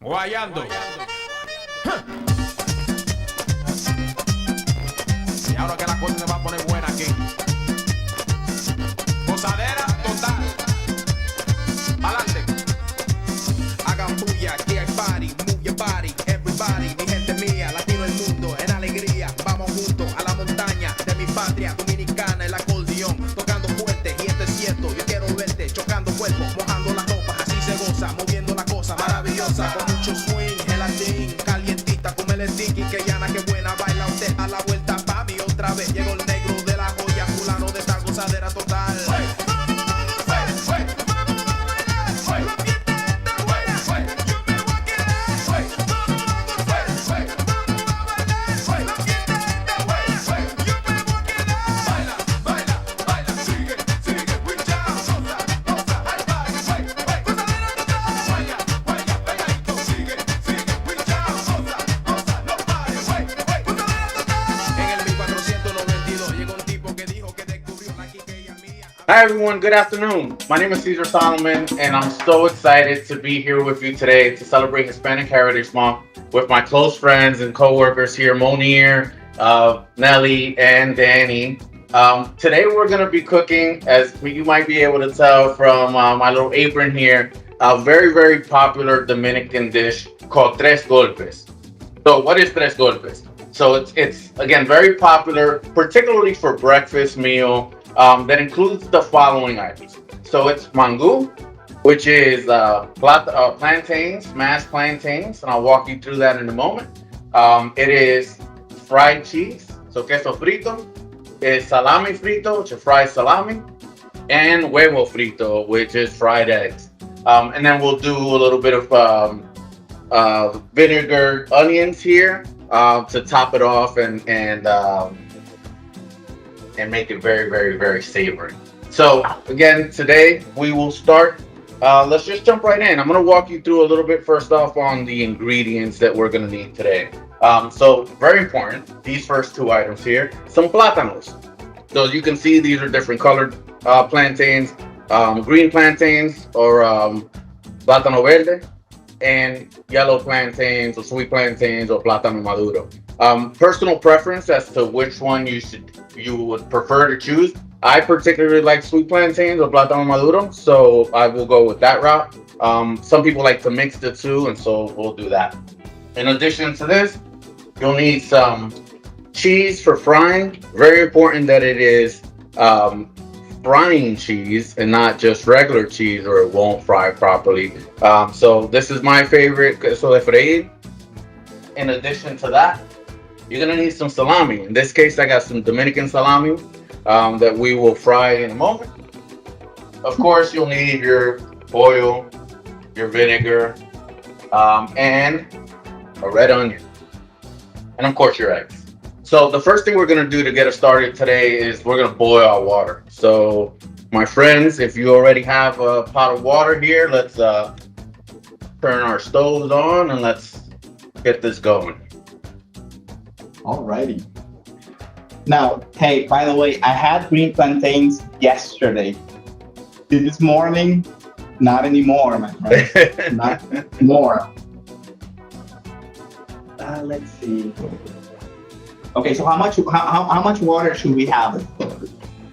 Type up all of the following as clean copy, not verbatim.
Guayando. Y ahora que la cosa se va a poner buena aquí. Posadera total. Adelante. Hagan bulla, aquí hay party. Move your body, everybody. Mi gente mía, latino el mundo, en alegría. Vamos juntos a la montaña de mi patria dominicana, el acordeón. Tocando fuerte, y esto es cierto. Yo quiero verte chocando cuerpos, mojando la ropa. Así se goza, moviendo la cosa maravillosa. Con mucho swing, gelatín, calientita. Como el sticky, que llana, que buena. Baila usted a la vuelta, papi. Otra vez llegó el negro de la joya, fulano de esta gozadera total. Hi everyone, good afternoon. My name is Cesar Soliman and I'm so excited to be here with you today to celebrate Hispanic Heritage Month with my close friends and co-workers here, Monier, Nelly, and Danny. Today we're going to be cooking, as you might be able to tell from my little apron here, a very, very popular Dominican dish called Tres Golpes. So what is Tres Golpes? So it's again, very popular, particularly for breakfast meal. That includes the following items. So it's Mangu, which is plantains, mashed plantains, and I'll walk you through that in a moment. It is fried cheese, so queso frito. It's salami frito, which is fried salami, and huevo frito, which is fried eggs. And then we'll do a little bit of vinegar onions here to top it off and make it very, very, very savory. So again, today we will start. Let's just jump right in. I'm going to walk you through a little bit first off on the ingredients that we're going to need today. So very important, these first two items here, some plátanos. So you can see these are different colored plantains, green plantains or plátano verde, and yellow plantains or sweet plantains or plátano maduro. Personal preference as to which one you would prefer to choose. I particularly like sweet plantains or plátano maduro, so I will go with that route. Some people like to mix the two, and so we'll do that. In addition to this, you'll need some cheese for frying. Very important that it is frying cheese and not just regular cheese, or it won't fry properly. So this is my favorite, queso de freir. In addition to that, you're gonna need some salami. In this case, I got some Dominican salami that we will fry in a moment. Of course, you'll need your oil, your vinegar, and a red onion, and of course your eggs. So the first thing we're gonna do to get us started today is we're gonna boil our water. So my friends, if you already have a pot of water here, let's turn our stoves on and let's get this going. Alrighty. Now, hey, by the way, I had green plantains yesterday. This morning, not anymore, my friend. Not more. Let's see. Okay, so how much water should we have?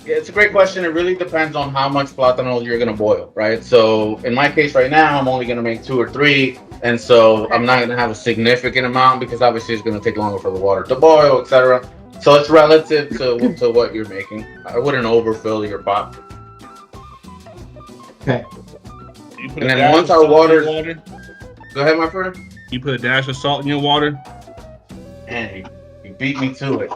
Yeah, it's a great question. It really depends on how much plátano you're gonna boil, right? So in my case right now, I'm only gonna make 2 or 3, and so I'm not gonna have a significant amount because obviously it's gonna take longer for the water to boil, etc. So it's relative to what you're making. I wouldn't overfill your pot. Okay. And then once our water, go ahead, my friend. You put a dash of salt in your water. And you beat me to it.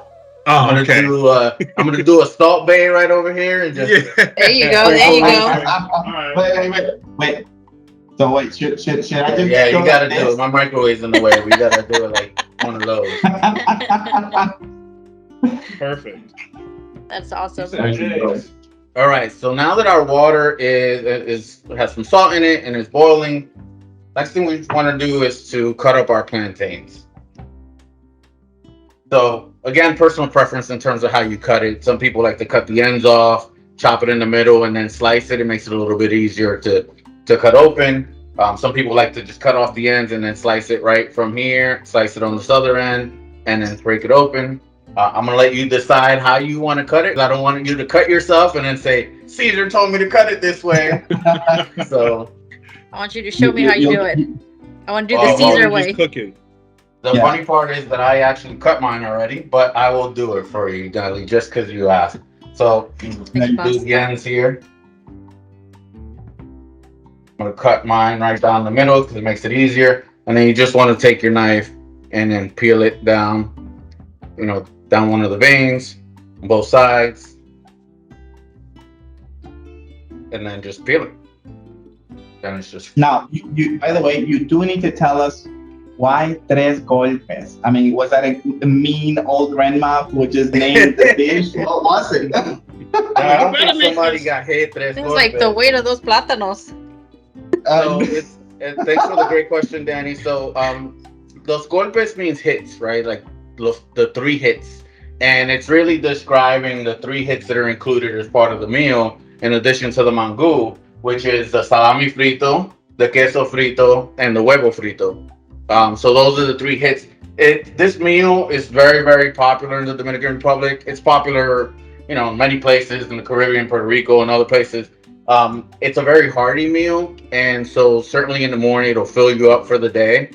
Oh, I'm gonna do a salt bay right over here and just. Yeah. There you go. There you go. Wait. So wait, should I just? Yeah, you gotta do it. My microwave's in the way. We gotta do it like one of those. Perfect. That's awesome. All right. So now that our water has some salt in it and is boiling, next thing we want to do is to cut up our plantains. So again, personal preference in terms of how you cut it. Some people like to cut the ends off, chop it in the middle, and then slice it. It makes it a little bit easier to cut open. Some people like to just cut off the ends and then slice it right from here, slice it on this other end, and then break it open. I'm gonna let you decide how you want to cut it. I don't want you to cut yourself and then say, Cesar told me to cut it this way. So I want you to show me how you do it. I want to do the Cesar way. Cooking. the funny part is that I actually cut mine already, but I will do it for you, Dali, just because you asked. So you do the ends here. I'm gonna cut mine right down the middle because it makes it easier. And then you just want to take your knife and then peel it down, down one of the veins on both sides. And then just peel it. Then it's just... Now, you by the way, you do need to tell us why Tres Golpes. I mean, was that a mean old grandma who just named the dish? What was it? I don't think somebody got hit. Tres It's Golpes. like the weight of those plátanos. So thanks for the great question, Danny. So los golpes means hits, right? Like the 3 hits. And it's really describing the 3 hits that are included as part of the meal, in addition to the mangu, which is the salami frito, the queso frito, and the huevo frito. So those are the 3 hits. This meal is very, very popular in the Dominican Republic. It's popular, in many places in the Caribbean, Puerto Rico, and other places. It's a very hearty meal, and so certainly in the morning it'll fill you up for the day.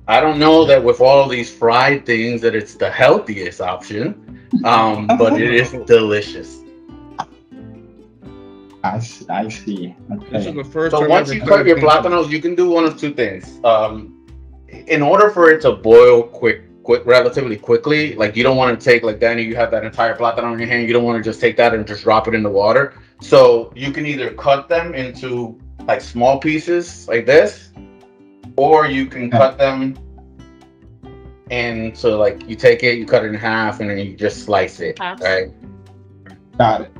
I don't know that with all of these fried things that it's the healthiest option, but it is delicious. I see. This is Okay. the first So time once I've you ever cut your done it. plátanos, you can do one of 2 things. In order for it to boil relatively quickly, like you don't want to take, like Danny, you have that entire plátano in your hand. You don't want to just take that and just drop it in the water. So you can either cut them into like small pieces like this, or you can cut them and so like you take it, you cut it in half, and then you just slice it, Halves. right? Got it.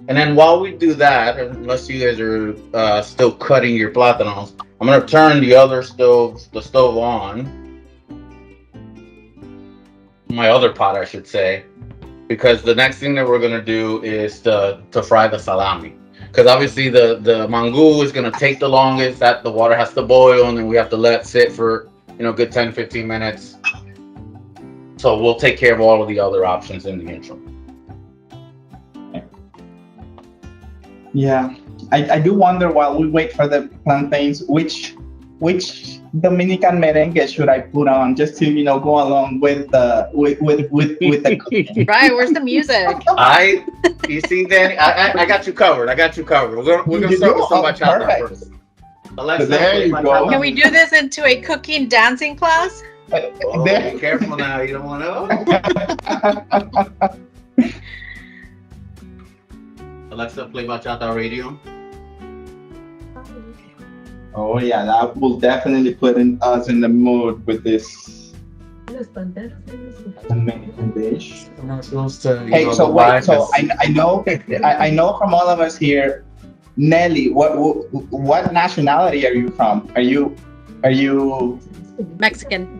And then while we do that, unless you guys are still cutting your plátanos, I'm gonna turn the stove on. My other pot, I should say, because the next thing that we're gonna do is to fry the salami. Because obviously the mangu is gonna take the longest. That the water has to boil, and then we have to let it sit for good 10-15 minutes. So we'll take care of all of the other options in the intro. Yeah, I do wonder while we wait for the plantains, which Dominican merengue should I put on just to go along with the the cooking? Right, where's the music? You see, Danny, I got you covered. We're gonna start with some bachata Perfect. first. Alexa, There play you bachata. go. Can we do this into a cooking dancing class? Oh, There- be careful now. You don't want to. Alexa, play bachata radio. Oh yeah, that will definitely put us in the mood with this Dominican dish. Commercials to, Hey, so wait, so I know from all of us here, Nelly, what nationality are you from? Are you Mexican.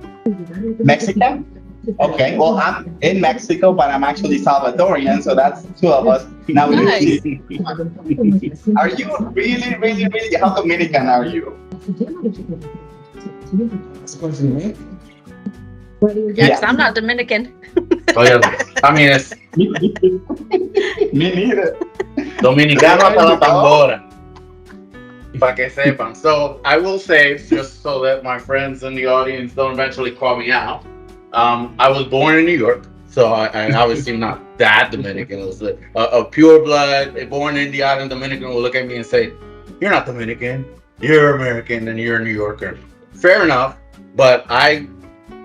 Mexican? Okay, well I'm in Mexico, but I'm actually Salvadorian, so that's 2 of us. Now, Nice. are you really? How Dominican are you? Yeah, because I'm not Dominican. Oh, yeah. I mean, it's Me neither. Dominicano hasta la tambora. Para que sepan. So I will say, just so that my friends in the audience don't eventually call me out, I was born in New York, so I obviously not that Dominican. It was a pure blood, born in the island Dominican will look at me and say, "You're not Dominican, you're American, and you're a New Yorker." Fair enough, but I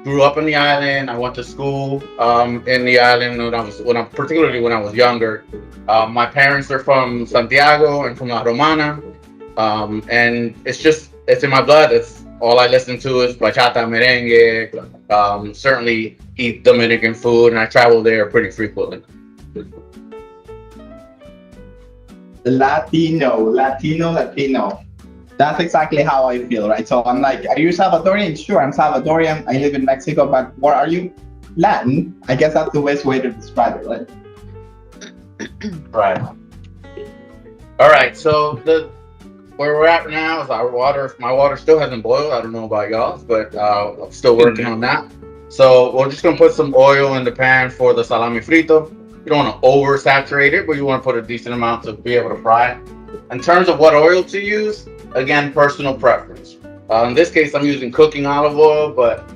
grew up in the island. I went to school in the island particularly when I was younger. My parents are from Santiago and from La Romana, and it's in my blood. It's all I listen to is bachata, merengue. Certainly eat Dominican food, and I travel there pretty frequently. Latino. That's exactly how I feel, right? So I'm like, are you Salvadorian? Sure, I'm Salvadorian. I live in Mexico, but what are you? Latin? I guess that's the best way to describe it, right? Right. All right, so where we're at now is our water. My water still hasn't boiled. I don't know about y'all's, but I'm still working on that. So we're just gonna put some oil in the pan for the salami frito. You don't want to oversaturate it, but you want to put a decent amount to be able to fry it. In terms of what oil to use, again, personal preference. In this case, I'm using cooking olive oil, but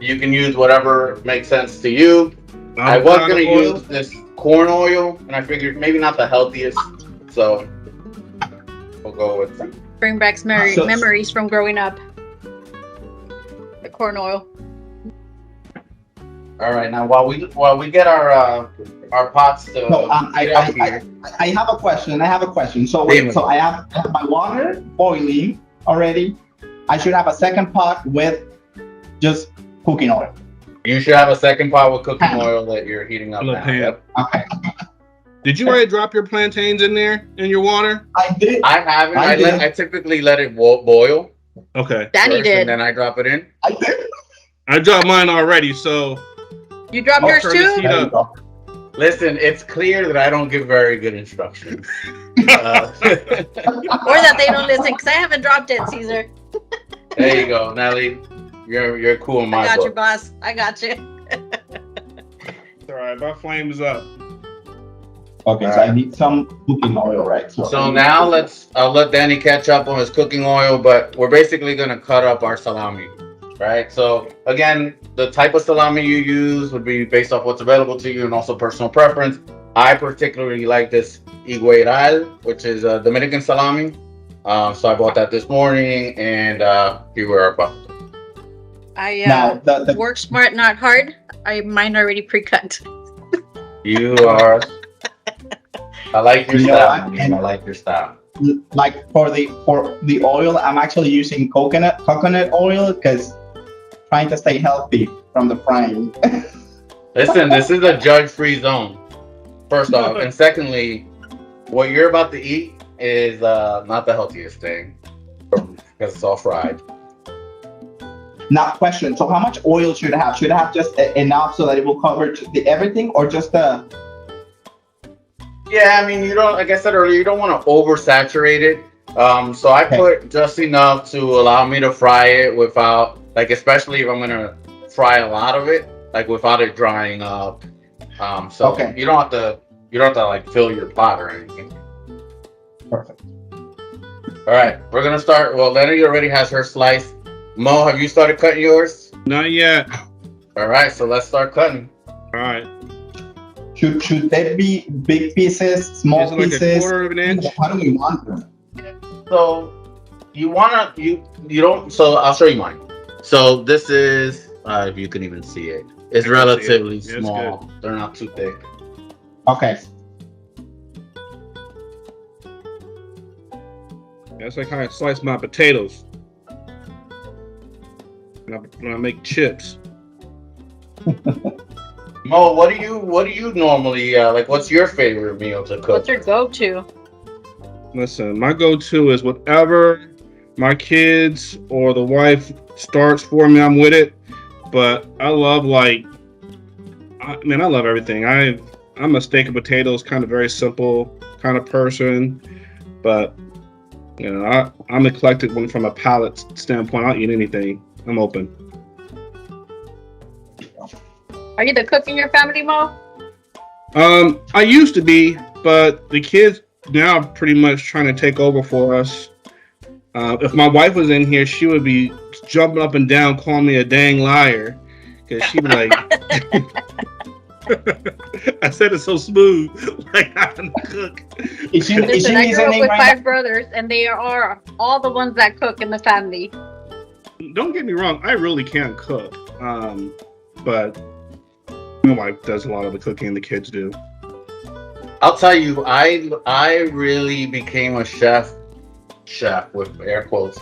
you can use whatever makes sense to you. I was gonna use this corn oil, and I figured maybe not the healthiest, so we'll go with that. Bring back memories from growing up. The corn oil. All right, now while we get our pots to No, get up here. I have a question. So wait, so I have my water boiling already. I should have a second pot with just cooking oil. You should have a second pot with cooking oil that you're heating up now. Yep. Okay. Did you already drop your plantains in there in your water? I did. I haven't. I typically let it boil. Okay. Danny first, did. and then I drop it in. I did. I dropped mine already, so You dropped I'll yours turn this too? heat up. Listen, it's clear that I don't give very good instructions. Or that they don't listen, because I haven't dropped it, Cesar. There you go, Nelly. You're cool in my I got book. you, boss. I got you. All right, my flame is up. Okay, so I need some cooking oil, right? So now I'll let Danny catch up on his cooking oil, but we're basically gonna cut up our salami, right? So again, the type of salami you use would be based off what's available to you and also personal preference. I particularly like this igueral, which is a Dominican salami. So I bought that this morning, and here we are. I now the work smart, not hard. Mine already pre-cut. You are. I like your You know style. what? I like your style. like for the oil, I'm actually using coconut oil because trying to stay healthy from the frying. Listen, this is a judge-free zone. First off, and secondly, what you're about to eat is not the healthiest thing because it's all fried. Not question. So how much oil should I have? Should I have just enough so that it will cover everything, or just the? Yeah, I mean, you don't. Like I said earlier, you don't want to oversaturate it. So I put just enough to allow me to fry it without, like, especially if I'm gonna fry a lot of it, like without it drying up. So you don't have to like fill your pot or anything. Perfect. All right, we're gonna start. Well, Leonard already has her slice. Mo, have you started cutting yours? Not yet. All right, so let's start cutting. All right. Should they be big pieces, small Is it like pieces? a quarter of an inch? How do we want them? So you don't. So I'll show you mine. So this is, if you can even see it, it's relatively Yeah, small. They're not too thick. Okay. That's like how I slice my potatoes. When I make chips. Mo, what do you normally like? What's your favorite meal to cook? What's your go-to? Listen, my go-to is whatever my kids or the wife starts for me, I'm with it. But I love I love everything. I'm a steak and potatoes kind of very simple kind of person, but you know, I'm eclectic from a palate standpoint. I'll eat anything. I'm open. Are you the cook in your family, Mo? I used to be, but the kids now are pretty much trying to take over for us. If my wife was in here, she would be jumping up and down, calling me a dang liar, because she'd be like, I said it so smooth, like I can cook. Listen, I grew up with 5 brothers, and they are all the ones that cook in the family. Don't get me wrong, I really can't cook, but my wife does a lot of the cooking, and the kids do. I'll tell you, I really became a chef with air quotes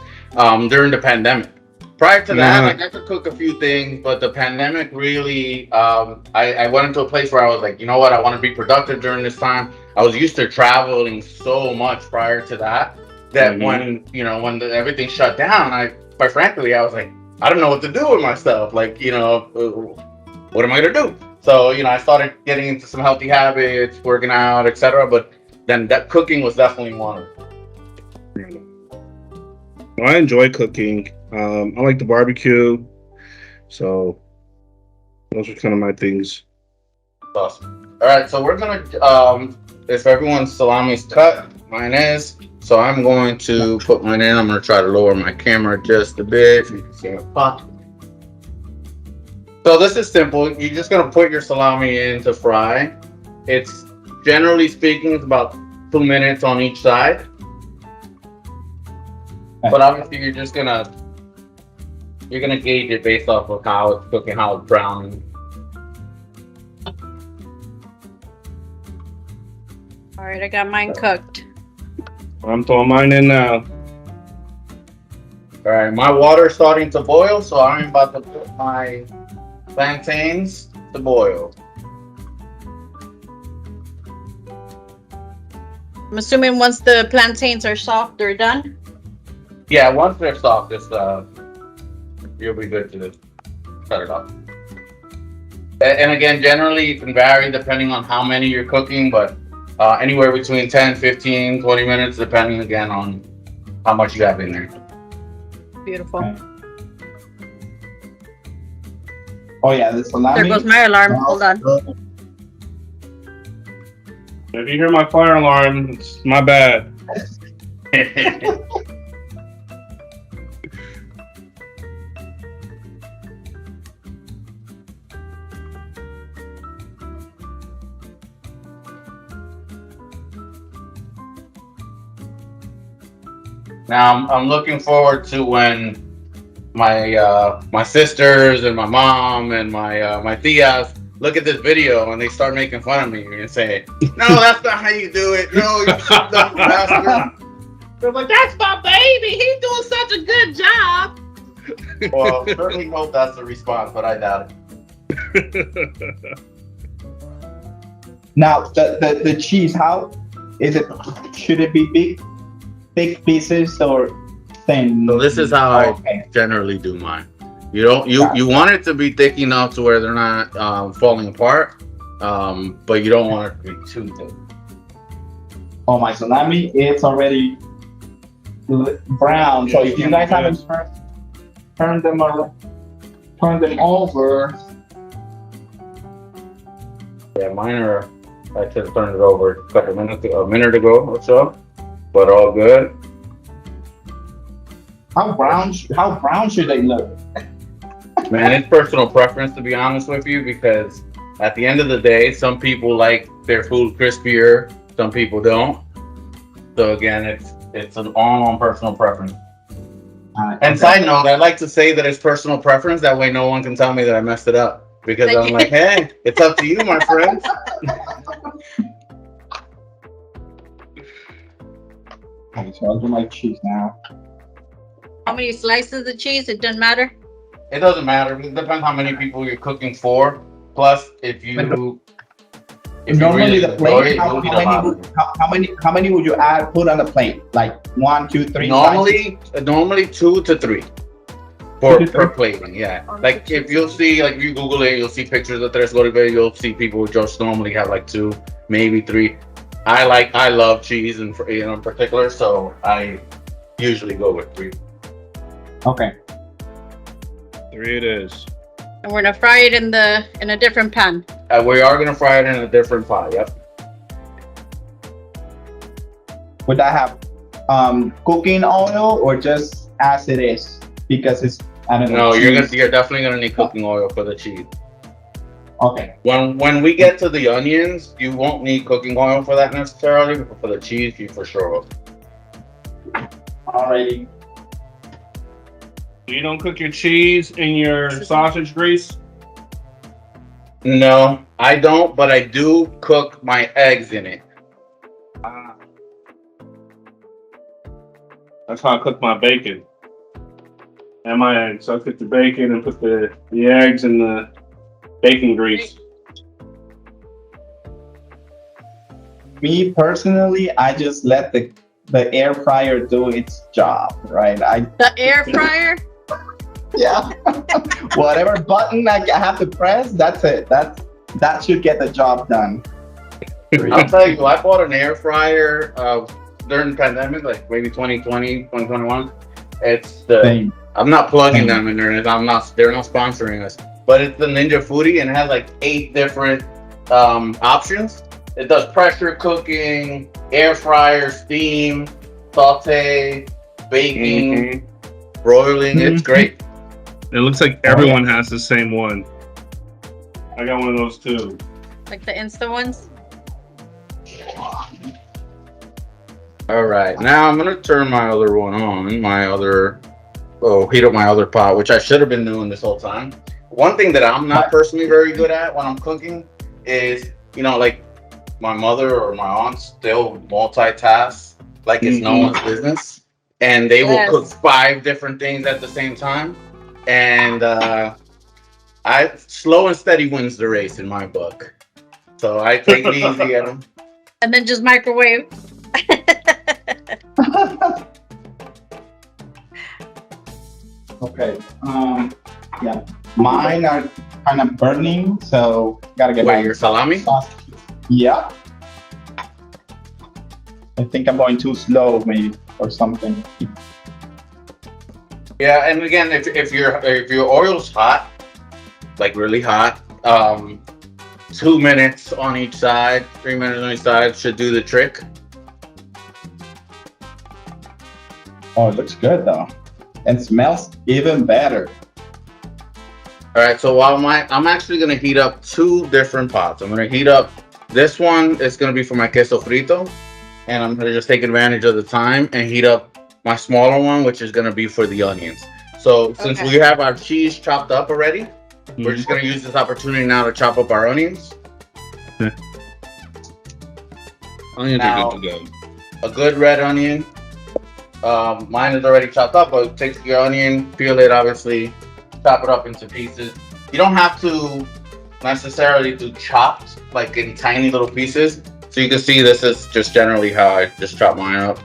during the pandemic. Prior to that, like, I could cook a few things, but the pandemic really, I went into a place where I was like, you know what, I want to be productive during this time. I was used to traveling so much prior to that when everything shut down, quite frankly, I was like, I don't know what to do with myself. Like, what am I gonna do? So, I started getting into some healthy habits, working out, etc. But then that cooking was definitely one of them. Well, I enjoy cooking. I like the barbecue, so those are kind of my things. Awesome. All right, so we're gonna if everyone's salami's cut, mine is. So I'm going to put mine in. I'm gonna try to lower my camera just a bit so you can see my pot. So this is simple. You're just gonna put your salami in to fry. It's generally speaking, it's about 2 minutes on each side. But obviously, you're gonna gauge it based off of how it's cooking, how it's browning. All right, I got mine cooked. I'm throwing mine in now. All right, my water's starting to boil, so I'm about to put my plantains to boil. I'm assuming once the plantains are soft, they're done. Yeah, once they're soft, just you'll be good to cut it off. And again, generally it can vary depending on how many you're cooking, but anywhere between 10, 15, 20 minutes, depending again on how much you have in there. Beautiful. Oh yeah, the salami. There goes my alarm. Hold on. If you hear my fire alarm, it's my bad. Now I'm looking forward to when my sisters and my mom and my tias look at this video and they start making fun of me and say, "No, that's not how you do it. No, you should done faster." They're like, "That's my baby. He's doing such a good job." Well, certainly hope that's the response, but I doubt it. Now the cheese, how is it? Should it be big pieces or thin? So this is how I generally do mine. You want it to be thick enough to where they're not falling apart, but you don't want it to be too thick. Oh, my salami, it's already brown. So if you guys haven't turned them over. Yeah, mine are. I should have turned it over a minute ago or so, but all good. How brown should they look? Man, it's personal preference, to be honest with you, because at the end of the day, some people like their food crispier, some people don't. So again, it's an all-on personal preference. And side note, I like to say that it's personal preference. That way, no one can tell me that I messed it up. Because I'm like, hey, it's up to you, my friend. Okay, so I'll do my cheese now. How many slices of cheese? It doesn't matter. It doesn't matter. It depends how many people you're cooking for. Plus, if you normally really the plate, how many would you put on the plate? Like 1, 2, 3. Normally 2 to 3 per plating. Yeah. Like if you'll see, like if you Google it, you'll see pictures of Tres Golpes. You'll see people who just normally have like 2, maybe 3. I love cheese in particular, so I usually go with 3. Okay. 3 it is. And we're gonna fry it in a different pan. We are gonna fry it in a different pot. Yep. Would I have cooking oil or just as it is? Because it's No, you're definitely gonna need cooking oil for the cheese. Okay. When we get to the onions, you won't need cooking oil for that necessarily, but for the cheese, you for sure will. Alrighty. You don't cook your cheese in your sausage grease? No, I don't, but I do cook my eggs in it. That's how I cook my bacon. And my eggs. So I cook the bacon and put the eggs in the bacon grease. Me personally, I just let the air fryer do its job, right? The air fryer? Yeah. Whatever button I have to press, that's it. That should get the job done. I'll tell you, I bought an air fryer during the pandemic, like maybe 2020, 2021. It's the Same. I'm not plugging them in there. They're not sponsoring us. But it's the Ninja Foodie and it has like 8 different options. It does pressure cooking, air fryer, steam, saute, baking, broiling. It's great. It looks like everyone has the same one. I got one of those too. Like the Insta ones? All right, now I'm gonna turn my other one on. Heat up my other pot, which I should have been doing this whole time. One thing that I'm not personally very good at when I'm cooking is, like my mother or my aunts, they'll multitask like it's no one's business, and they will cook 5 different things at the same time. And slow and steady wins the race in my book. So I take it easy at them. And then just microwave. Okay. Yeah. Mine are kind of burning, so gotta get your salami? sauce. Yeah. I think I'm going too slow, maybe, or something. Yeah, and again, if your oil's hot, like really hot, 2 minutes on each side, 3 minutes on each side should do the trick. Oh, it looks good though, and smells even better. All right, so while I'm actually gonna heat up 2 different pots. I'm gonna heat up this one. It's gonna be for my queso frito, and I'm gonna just take advantage of the time and heat up my smaller one, which is gonna be for the onions. So since we have our cheese chopped up already, we're just gonna use this opportunity now to chop up our onions. Onions are good to go. A good red onion. Mine is already chopped up, but take your onion, peel it, obviously, chop it up into pieces. You don't have to necessarily do chopped, like in tiny little pieces. So you can see this is just generally how I just chop mine up,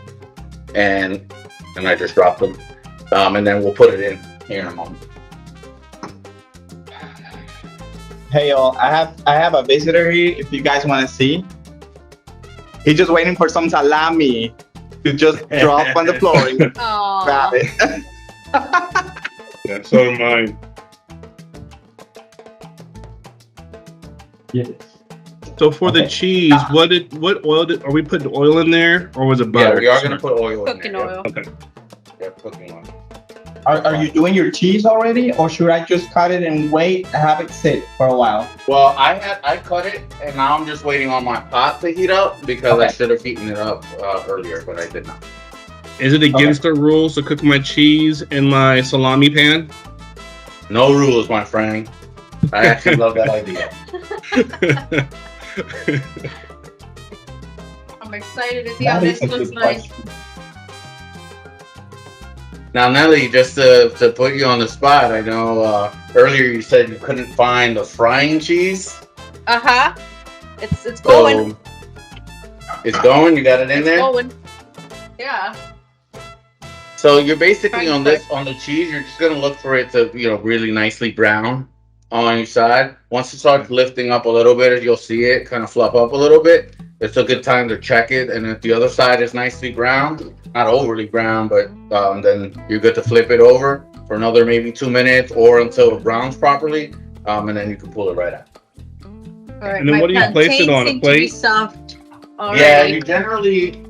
and I just drop them, and then we'll put it in here in a moment. Hey y'all, I have a visitor here. If you guys want to see, he's just waiting for some salami to just drop on the floor and grab it. Yeah, so am mine. Yes. So for the cheese, what oil are we putting oil in there, or was it butter? Yeah, we are gonna put oil in Cooking there. oil. Okay. Yeah, cooking oil. Are you doing your cheese already, or should I just cut it and wait and have it sit for a while? Well, I cut it, and now I'm just waiting on my pot to heat up because I should have heated it up earlier, but I did not. Is it against the rules to cook my cheese in my salami pan? No rules, my friend. I actually love that idea. I'm excited to see how this looks like. Now, Nelly, just to put you on the spot, I know earlier you said you couldn't find the frying cheese. It's going. So, it's going. You got it in there. Going. Yeah. So you're basically on the cheese. You're just gonna look for it to really nicely brown on each side. Once it starts lifting up a little bit, you'll see it kind of fluff up a little bit. It's a good time to check it, and if the other side is nicely brown, not overly brown, but then you're good to flip it over for another maybe 2 minutes or until it browns properly, and then you can pull it right out. All right, and then what do you place it on? A plate? Soft. Yeah, you generally,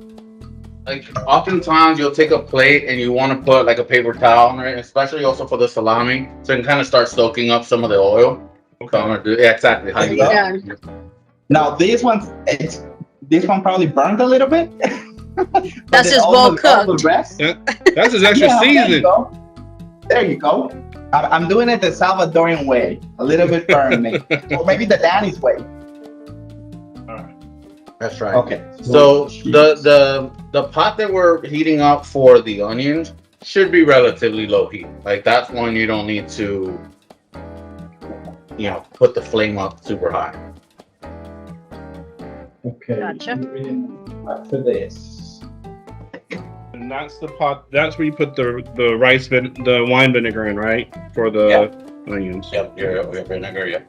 oftentimes you'll take a plate and you want to put like a paper towel on it, especially also for the salami, so you can kind of start soaking up some of the oil. Okay. So I'm gonna do exactly how you do it. Now this one probably burned a little bit. That's just well cooked. Yeah, that's his extra seasoning. There you go. I'm doing it the Salvadorian way, a little bit burned, or maybe the Danny's way. That's right. Okay. So the pot that we're heating up for the onions should be relatively low heat. Like that's one you don't need to, put the flame up super high. Okay. Gotcha. After this. And that's the pot. That's where you put the the wine vinegar in, right? For the onions. Yep. Your vinegar. Yeah.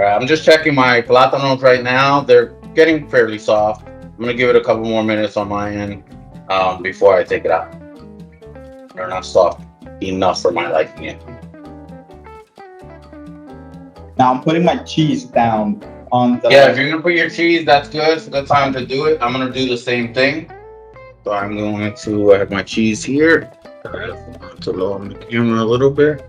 All right, I'm just checking my plátanos right now. They're getting fairly soft. I'm gonna give it a couple more minutes on my end before I take it out. They're not soft enough for my liking yet. Now I'm putting my cheese down on the. Yeah, if you're gonna put your cheese, that's good. It's a good time to do it. I'm gonna do the same thing. So I'm going to have my cheese here. To lower the camera a little bit.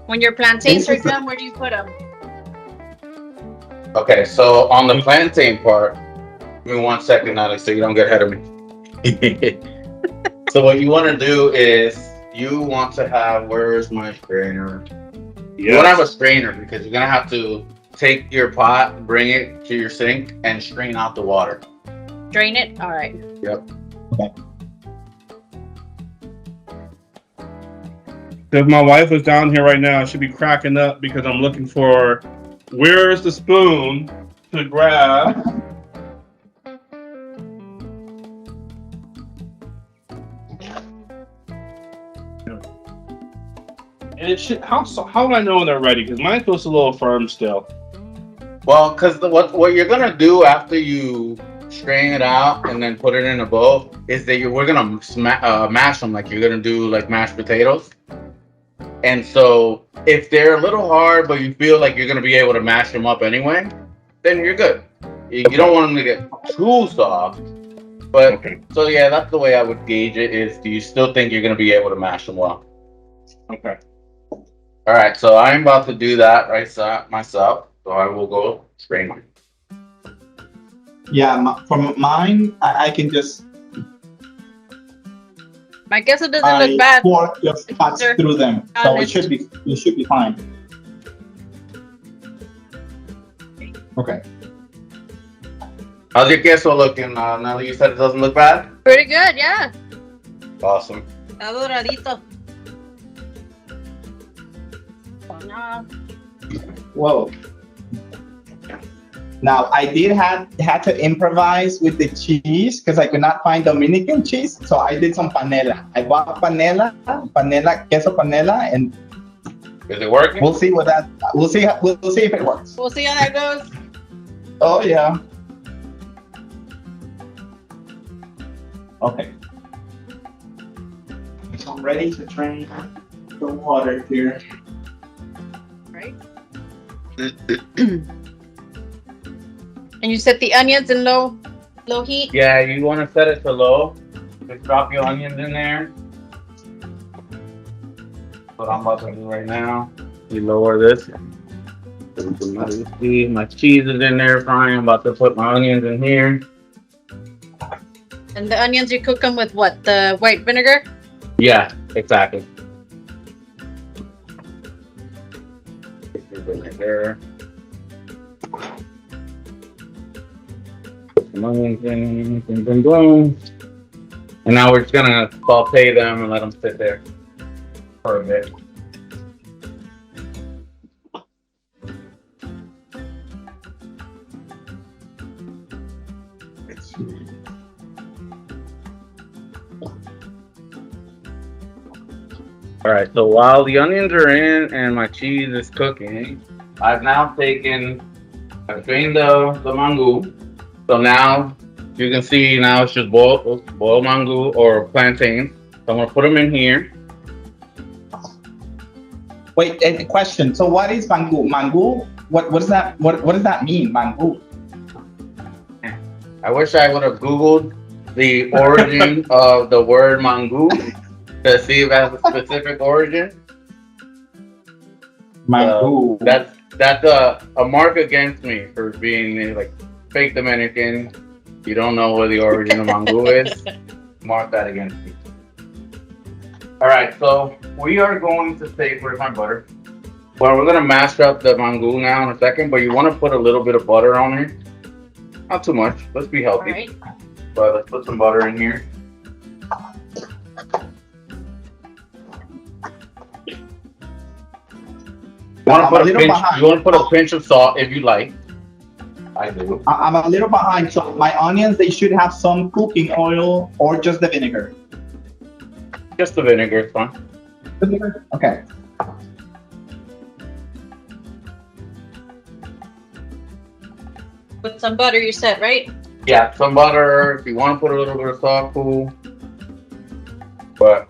When your plantains are done, where do you put them? Okay, so on the plantain part, give me 1 second, Alex, so you don't get ahead of me. So what you want to do is you want to have, where's my strainer? You want to have a strainer because you're going to have to take your pot, bring it to your sink, and strain out the water. Drain it? All right. Yep. Okay. If my wife was down here right now, she'd be cracking up because I'm looking for where's the spoon to grab. And it should, how do I know when they're ready? Because mine feels a little firm still. Well, because what you're going to do after you strain it out and then put it in a bowl is that we're going to mash them like you're going to do like mashed potatoes. And so if they're a little hard, but you feel like you're going to be able to mash them up anyway, then you're good. You don't want them to get too soft. But Okay. So yeah, that's the way I would gauge it is, do you still think you're going to be able to mash them well? Okay. All right. So I'm about to do that myself. So I will go strain mine. Yeah, for mine, I can just. I guess it doesn't look bad. Fork just cuts through them, so it should be fine. Okay. How's your queso looking? Now that you said it doesn't look bad? Pretty good, yeah. Awesome. Está doradito. Whoa. Now I did had to improvise with the cheese because I could not find Dominican cheese, so I did some panela. I bought panela, queso panela, and Is it working? we'll see what that. We'll see if it works. We'll see how that goes. Oh yeah. Okay. So I'm ready to drain the water here. Right. And you set the onions in low heat? Yeah, you want to set it to low. Just drop your onions in there. What I'm about to do right now. You lower this. My cheese is in there frying. I'm about to put my onions in here. And the onions, you cook them with what? The white vinegar? Yeah, exactly. Vinegar. Put some onions in. Boom, boom, boom. And now we're just gonna saute them and let them sit there for a bit. All right, so while the onions are in and my cheese is cooking, I've now drained the mangu. So now you can see now it's just boiled mangu or plantain. So I'm gonna put them in here. Wait, a question. So what is mangu? Mangu? What does that mean? Mangu? I wish I would have Googled the origin of the word mangu to see if it has a specific origin. Mangu. That's a mark against me for being like fake Dominican. You don't know where the origin of mangu is. Mark that against me. All right, so we are going to take, where's my butter? Well, we're gonna mash up the mangu now in a second, but you want to put a little bit of butter on it. Not too much. Let's be healthy. All right. But let's put some butter in here. You want to put a pinch of salt if you like. I do. I'm a little behind. So my onions, they should have some cooking oil or just the vinegar. Just the vinegar, it's fine. Vinegar? Okay. With some butter, you said, right? Yeah, some butter. If you want to put a little bit of salt, cool. But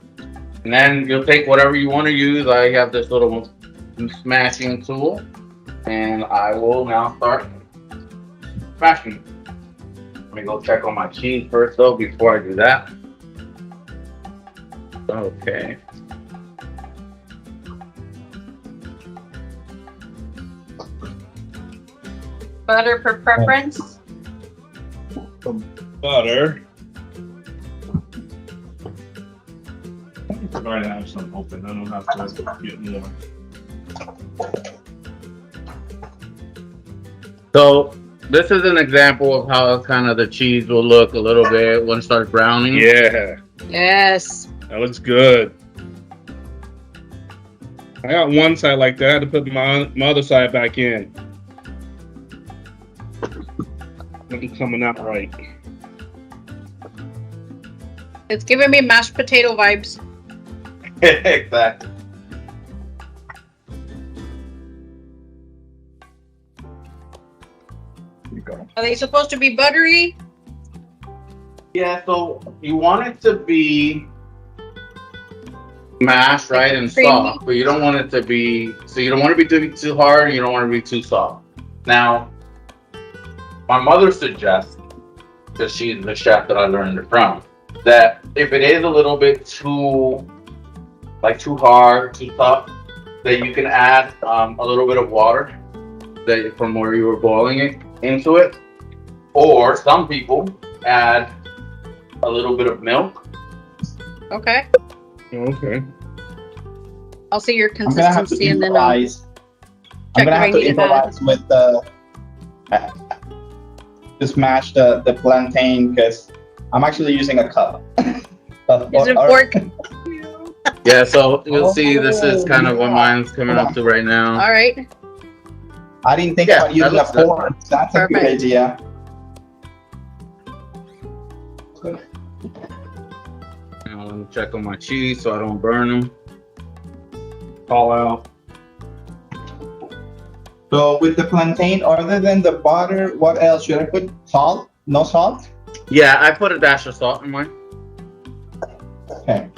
and then you'll take whatever you want to use. I have this little smashing tool, and I will now start smashing. Let me go check on my cheese first, though, before I do that. Okay. Butter per preference. Butter. I already have some open. I don't have to get more. So this is an example of how kind of the cheese will look a little bit when it starts browning. Yeah, Yes. that looks good. I got one side like that. I had to put my other side back in. Nothing coming out right. It's giving me mashed potato vibes. Exactly. Are they supposed to be buttery? Yeah, so you want it to be mashed, right, and Creamy. soft, but you don't want it to be, so you don't want to be too hard, you don't want to be too soft. Now, my mother suggests, because she's the chef that I learned it from, that if it is a little bit too hard, too tough, that you can add a little bit of water that from where you were boiling it into it, or some people add a little bit of milk. Okay. Okay. I'll see your I'm gonna have to consistency and then I'll improvise. I'm check gonna if I have to need it back. improvise with to smash the plantain because I'm actually using a cup. Is it fork? Yeah, so you'll see this is kind of what mine's coming up to right now. All right. I didn't think Yeah, about using a that looks good. fork. That's a good Perfect. idea. Now let me check on my cheese so I don't burn them. Call out. So with the plantain, other than the butter, what else should I put? Salt? No salt? Yeah, I put a dash of salt in mine. Okay.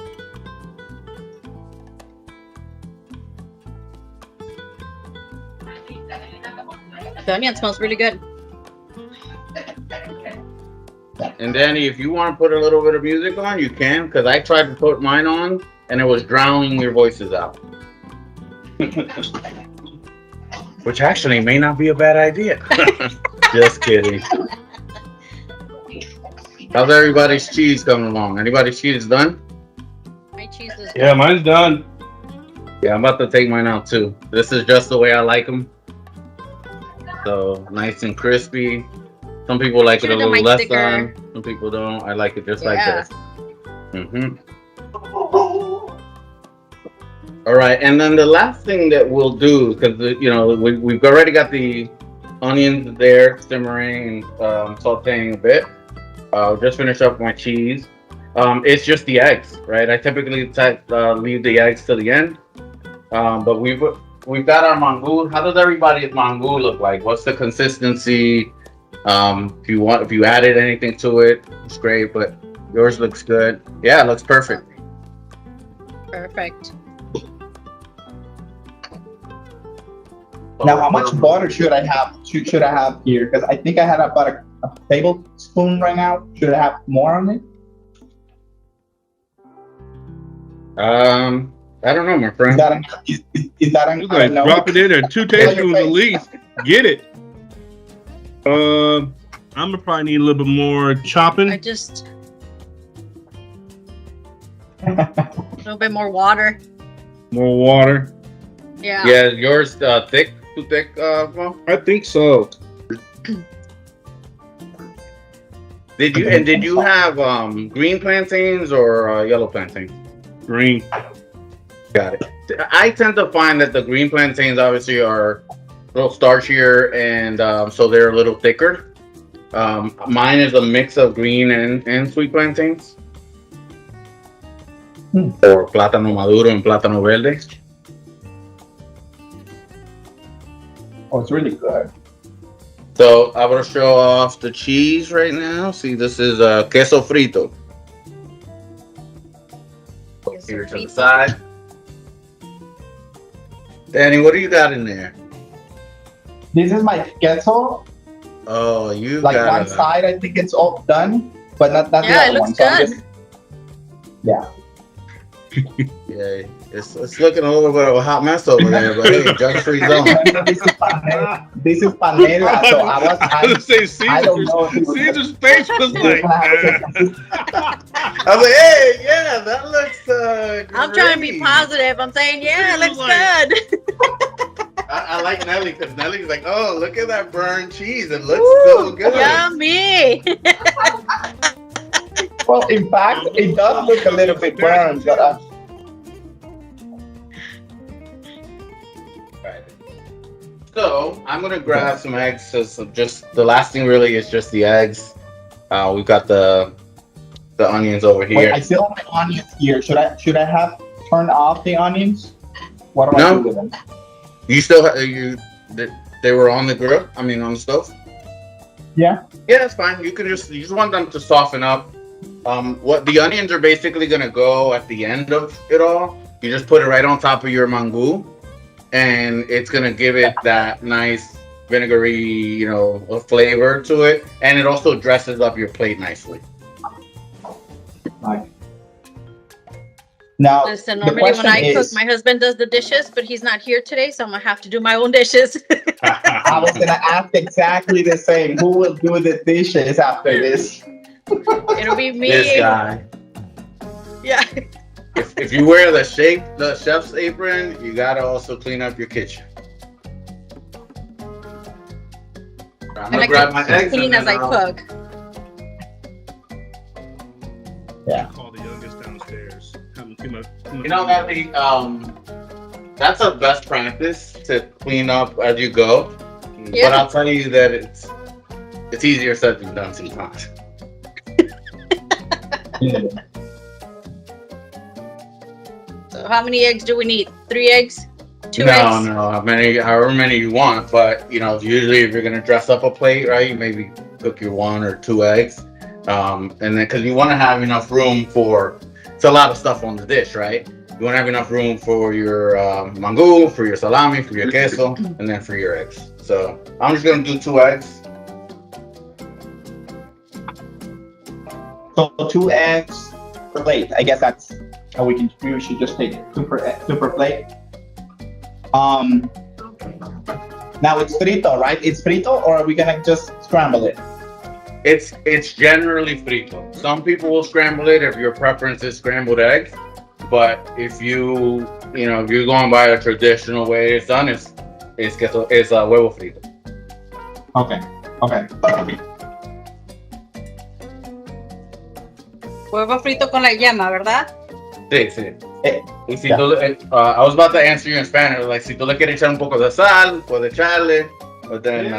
The onion smells really good. And Danny, if you want to put a little bit of music on, you can, because I tried to put mine on and it was drowning your voices out. Which actually may not be a bad idea. Just kidding. How's everybody's cheese coming along? Anybody's cheese done? My cheese is Yeah, mine's done. Yeah, I'm about to take mine out too. This is just the way I like them. So nice and crispy. Some people like it a Should've done little my less sticker. done. Some people don't. I like it just like Yeah. this. All right, and then the last thing that we'll do, because we've already got the onions there simmering and sauteing a bit. I'll just finish up my cheese. It's just the eggs, right? I typically leave the eggs to the end, but we've got our mangu. How does everybody's mangu look like? What's the consistency? If you added anything to it, it's great. But yours looks good. Yeah, it looks perfect. perfect. Now, how much butter should I have? Should I have here? Because I think I had about a tablespoon right now. Should I have more on it? I don't know, my Is friend. that is that You guys drop it in there. 2 tablespoons at least. Get it. I'm gonna probably need a little bit more I chopping. just a little bit more water. More water. Yeah. Yeah, yours thick, too thick. Well, I think so. did you have green plantains or yellow plantains? Green. Got it. I tend to find that the green plantains obviously are little starchier, and so they're a little thicker. Mine is a mix of green and sweet plantains. Or plátano maduro and plátano verde. Oh, it's really good. So I'm gonna show off the cheese right now. See, this is queso frito. Here to the side. Danny, what do you got in there? This is my queso. Oh, you Like got one side, I think it's all done, but not the Yeah, it other looks one. So I'm good. just- yeah. Yeah, it's looking a little bit of a hot mess over there, but hey, judge-free zone. This is panela. So I was gonna say I don't know if it was- Caesar's face was like. I was like, hey, yeah, that looks. I'm trying to be great. positive. I'm saying, yeah, it looks Like- good. I like Nelly because Nelly's like, oh, look at that burnt cheese. It looks Woo, so good. yummy. Well, in fact, it does look a little bit burned, but Right. So I'm gonna grab some eggs. So just the last thing really is just the eggs. We've got the onions over wait, here. I still have my onions here. Should I have turned off the onions? What do I No. do with them? You still they were on the grill? I mean, on the stove? Yeah. Yeah, that's fine. You just want them to soften up. What the onions are basically gonna go at the end of it all. You just put it right on top of your mangu, and it's gonna give it that nice vinegary, flavor to it, and it also dresses up your plate nicely. Nice. Now, Listen, the normally when question I cook, is, my husband does the dishes, but he's not here today, so I'm gonna have to do my own dishes. I was gonna ask exactly the same. Who will do the dishes after this? It'll be me. This guy. Yeah. If you wear the chef's apron, you gotta also clean up your kitchen. I'm And gonna I grab can my eggs. clean and as I then cook. Call the youngest downstairs. You know, Nelly, that's a best practice to clean up as you go. Yeah. But I'll tell you that it's easier said than done sometimes. So how many eggs do we need? 3 eggs? 2 No, eggs? however many you want. But usually if you're gonna dress up a plate, right, you maybe cook your 1 or 2 eggs, and then because you want to have enough room for. It's a lot of stuff on the dish, right? You want to have enough room for your mangu, for your salami, for your queso, and then for your eggs. So I'm just gonna do 2 eggs. So 2 eggs per plate. I guess that's how we should just take 2 per plate. Now it's frito, right? It's frito, or are we gonna just scramble it? It's generally frito. Some people will scramble it if your preference is scrambled eggs. But if you're going by a traditional way it's done, it's huevo frito. Okay. Huevo frito con la yema, ¿verdad? Sí. Y si Yeah. tú, I was about to answer you in Spanish, like si tú le quieres echar un poco de sal, puedes echarle, but then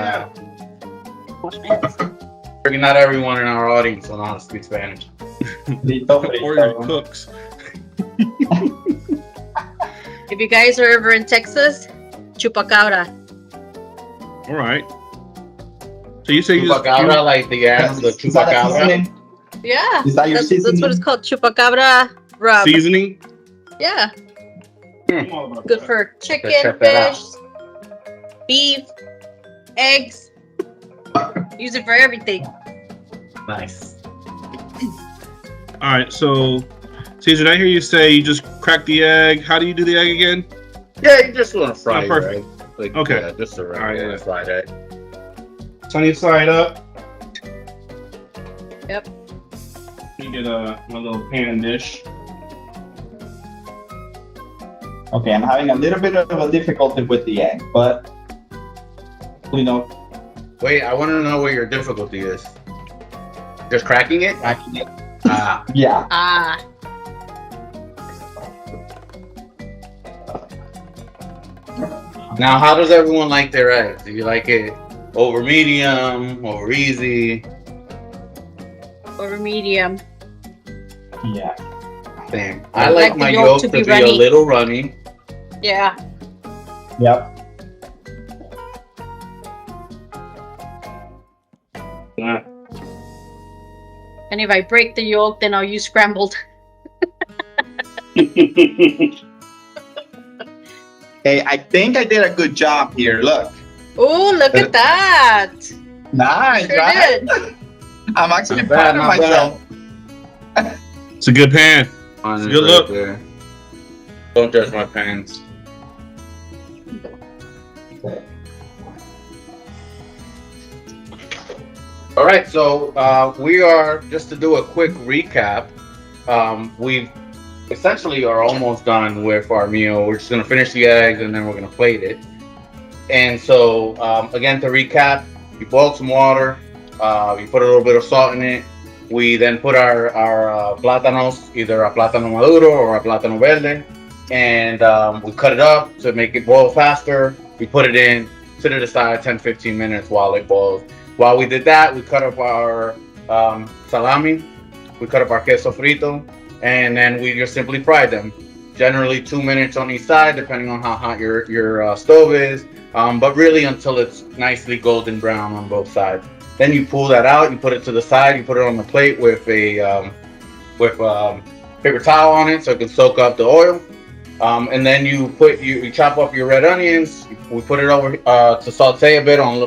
not everyone in our audience will know how to speak Spanish. Frito, Or your frito. cooks. If you guys are ever in Texas, chupacabra. All right. So you say you just Chupacabra, like the animal, the Is that a chupacabra. seasoning? Yeah. Is that your That's seasoning? what it's called, chupacabra rub. seasoning. Yeah. I'm all about Good that. for chicken, check that fish, beef, eggs. Use it for everything. Nice. All right. So, Cesar, I hear you say you just crack the egg. How do you do the egg again? Yeah, you just want to fry it, perfect. right? Like, Okay. Yeah, just a All right, regular yeah. fried egg. Sunny side up. Yep. You get my little pan dish. Okay, I'm having a little bit of a difficulty with the egg, but Wait, I want to know what your difficulty is. Just cracking it? cracking it. Ah, Yeah. Ah. Now, how does everyone like their eggs? Do you like it over medium, over easy? Over medium. Yeah. Same. I like the my yolk yolk to to be be a runny. little runny. Yeah. Yep. Nah. And if I break the yolk, then I'll use scrambled. Okay, I think I did a good job here. Look. Oh, look at that. Nice, Sure right? did. I'm actually Not bad, proud of not myself. It's a good pan. Honest Good right look. there. Don't judge my pans. All right, so we are, just to do a quick recap, we essentially are almost done with our meal. We're just gonna finish the eggs and then we're gonna plate it. And so, again, to recap, you boil some water, you put a little bit of salt in it. We then put our plátanos, either a plátano maduro or a plátano verde, and we cut it up to make it boil faster. We put it in, sit it aside 10-15 minutes while it boils. While we did that, we cut up our salami, we cut up our queso frito, and then we just simply fried them. Generally 2 minutes on each side, depending on how hot your stove is, but really until it's nicely golden brown on both sides. Then you pull that out, you put it to the side, you put it on the plate with a paper towel on it so it can soak up the oil. And then you chop up your red onions. We put it over to saute a bit on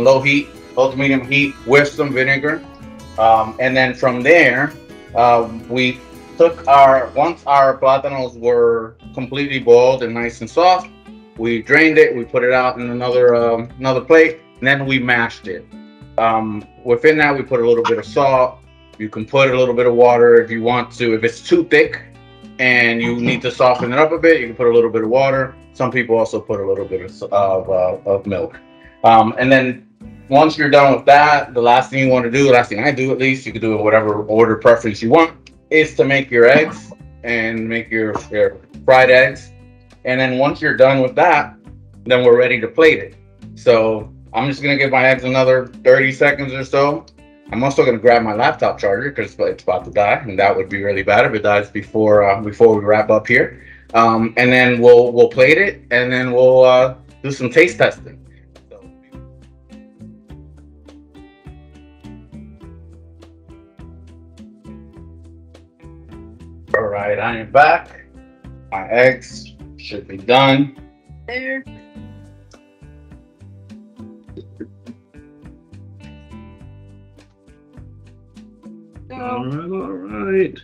low heat, low to medium heat with some vinegar. And then from there, we took once our plátanos were completely boiled and nice and soft, we drained it, we put it out in another plate, and then we mashed it. Within that, we put a little bit of salt. You can put a little bit of water if you want to. If it's too thick and you need to soften it up a bit, you can put a little bit of water. Some people also put a little bit of milk. And then once you're done with that, the last thing you want to do, the last thing I do at least, you can do it whatever order preference you want, is to make your eggs and make your fried eggs. And then once you're done with that, then we're ready to plate it. So I'm just gonna give my eggs another 30 seconds or so. I'm also gonna grab my laptop charger because it's about to die, and that would be really bad if it dies before we wrap up here. And then we'll plate it, and then we'll do some taste testing. All right, I am back. My eggs should be done. There. All right.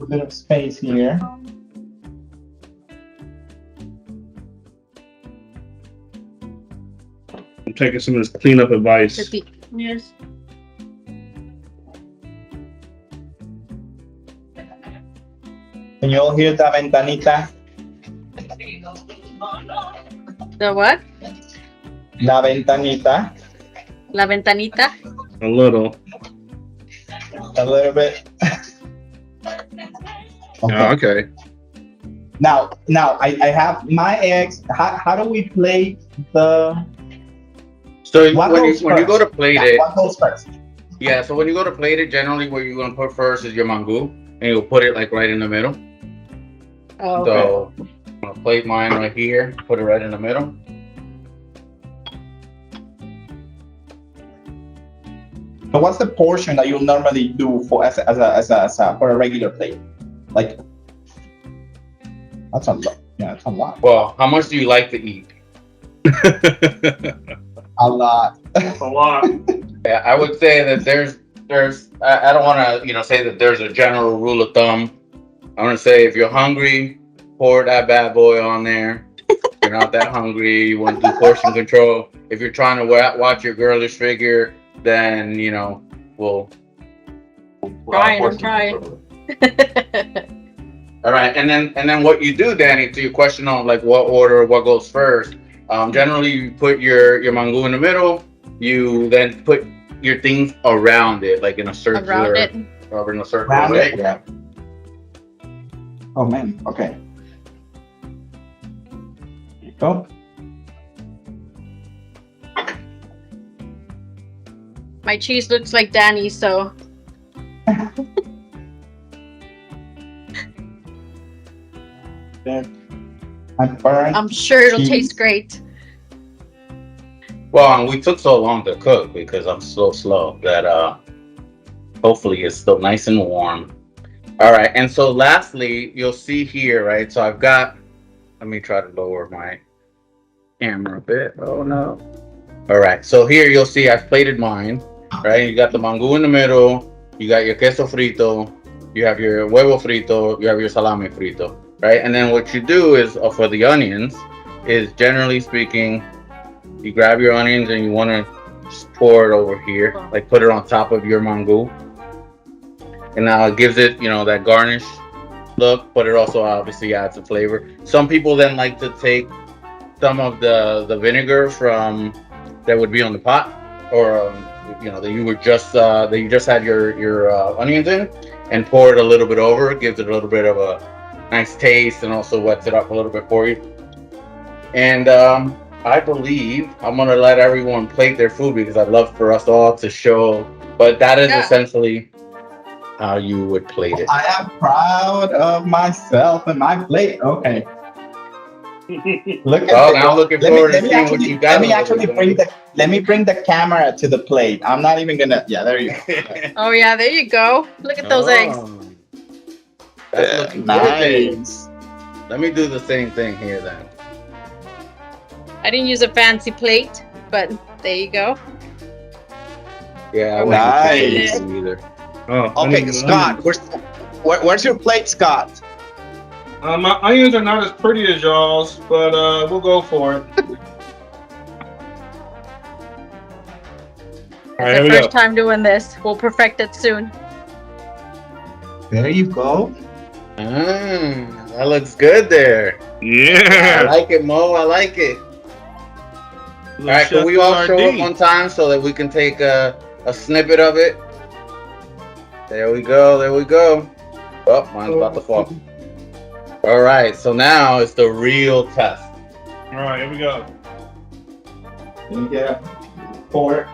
A bit of space here. I'm taking some of this cleanup advice. Yes. Can you all hear the ventanita? The what? La ventanita. La ventanita. A little. A little bit. Oh, okay. Now I have my eggs. How do we plate the? So What when goes you go to plate it, What goes first? yeah. So when you go to plate it, generally what you're gonna put first is your mangu, and you'll put it like right in the middle. Oh, okay. So I'm gonna plate mine right here, put it right in the middle. So what's the portion that you normally do for for a regular plate? Like that's a lot. Yeah, that's a lot. Well, how much do you like to eat? A lot. A lot. Yeah, I would say that there's I don't want to say that there's a general rule of thumb. I want to say if you're hungry, pour that bad boy on there. If you're not that hungry, you want to do portion control. If you're trying to watch your girlish figure, then we'll I'm trying. All right, and then what you do, Danny, to your question on like what order, what goes first. Generally, you put your mangu in the middle. You then put your things around it, like in a circular, or in a circular way. Yeah. Oh man. Okay. There you go. My cheese looks like Danny, so I'm sure it'll taste great. Well, and we took so long to cook because I'm so slow that hopefully it's still nice and warm. All right, and so lastly, you'll see here, right? So I've got, let me try to lower my camera a bit. Oh no. All right, so here you'll see I've plated mine, right? You got the mangu in the middle, you got your queso frito, you have your huevo frito, you have your salami frito, right? And then what you do is, for the onions, is generally speaking, you grab your onions and you want to just pour it over here, like put it on top of your mangu. And now it gives it, that garnish look, but it also obviously adds a flavor. Some people then like to take some of the vinegar from that would be on the pot, or that you just had your onions in, and pour it a little bit over. It gives it a little bit of a nice taste, and also wets it up a little bit for you. And I believe I'm gonna let everyone plate their food because I'd love for us all to show. But that is essentially how you would plate it. I am proud of myself and my plate. Okay. Look at now I'm looking forward to seeing what you got. Let me bring the camera to the plate. I'm not even gonna. Yeah, there you go. Oh yeah, there you go. Look at those eggs. That's looking nice. Good. Let me do the same thing here then. I didn't use a fancy plate, but there you go. Yeah, nice. Either. Oh, okay, Scott. Where's your plate, Scott? My onions are not as pretty as y'all's, but we'll go for it. It's the first time doing this. We'll perfect it soon. There you go. That looks good there. Yeah. I like it, Mo. I like it. All right, can we all show up one time so that we can take a snippet of it? There we go. There we go. Oh, mine's about to fall. All right, so now it's the real test. All right, here we go. Let me get a fork.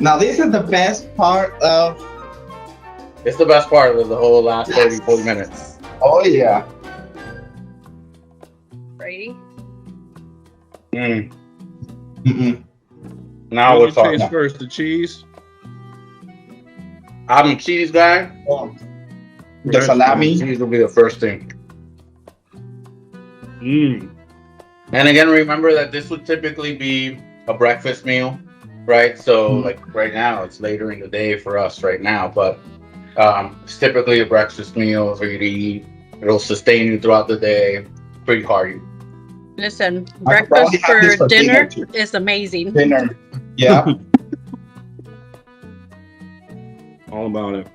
Now, this is the best part of... It's the best part of the whole last 30, 40 minutes. Oh, yeah. Ready? Now we're talking. Taste first, the cheese. I'm a cheese guy. The salami. Cheese will be the first thing. And again, remember that this would typically be a breakfast meal, right? So like right now, it's later in the day for us right now, but it's typically a breakfast meal for you to eat. It'll sustain you throughout the day. Pretty hearty. Listen, breakfast for dinner is amazing. Dinner. Yeah. All about it.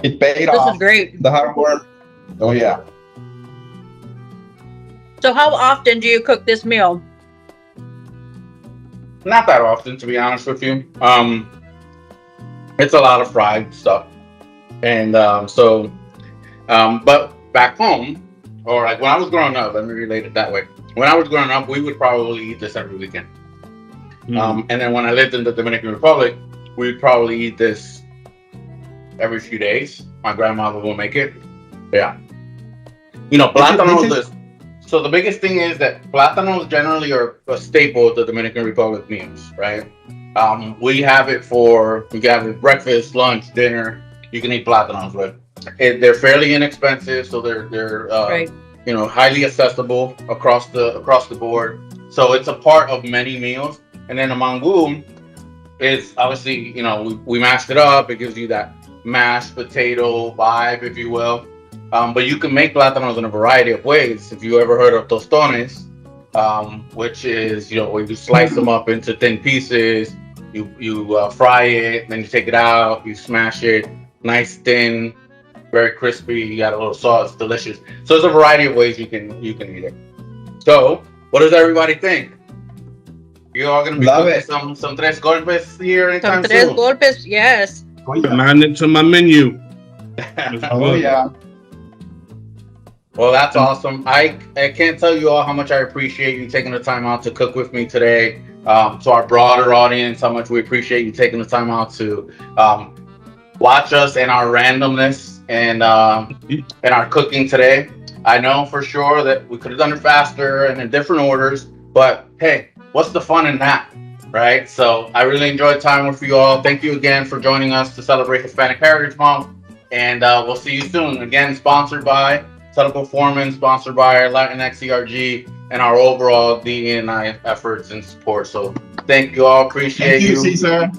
It paid off. This is great. The hard work. Oh, yeah. So how often do you cook this meal? Not that often, to be honest with you. It's a lot of fried stuff. And but back home, or like when I was growing up, let me relate it that way. When I was growing up, we would probably eat this every weekend. And then when I lived in the Dominican Republic, we'd probably eat this every few days. My grandmother will make it. Yeah. Plátanos. So the biggest thing is that plátanos generally are a staple of the Dominican Republic meals, right? We have it you can have it breakfast, lunch, dinner. You can eat plátanos with. They're fairly inexpensive, so they're right. Highly accessible across the board. So it's a part of many meals. And then the mangu is obviously, we mashed it up. It gives you that mashed potato vibe, if you will. But you can make plátanos in a variety of ways. If you ever heard of tostones, which is, where you slice them up into thin pieces, you fry it, then you take it out, you smash it, nice thin, very crispy. You got a little salt. It's delicious. So there's a variety of ways you can eat it. So what does everybody think? You all gonna be cooking some Tres Golpes here anytime soon? Tres Golpes, yes. Add it to my menu. Oh yeah. Well, that's awesome. I can't tell you all how much I appreciate you taking the time out to cook with me today. to our broader audience, how much we appreciate you taking the time out to watch us and our randomness and our cooking today. I know for sure that we could have done it faster and in different orders, but hey, what's the fun in that, right? So I really enjoyed time with you all. Thank you again for joining us to celebrate Hispanic Heritage Month, and we'll see you soon. Again, sponsored by Subtle Performance, sponsored by our Latinx ERG, and our overall DEI efforts and support. So thank you all. Appreciate you. Thank you, Cesar.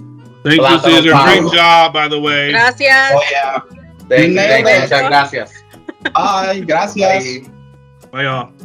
Thank you, Cesar. Great job, by the way. Gracias. Oh, yeah. Thank you. Nailed it. Muchas gracias. Bye. Gracias. Bye. Bye, y'all.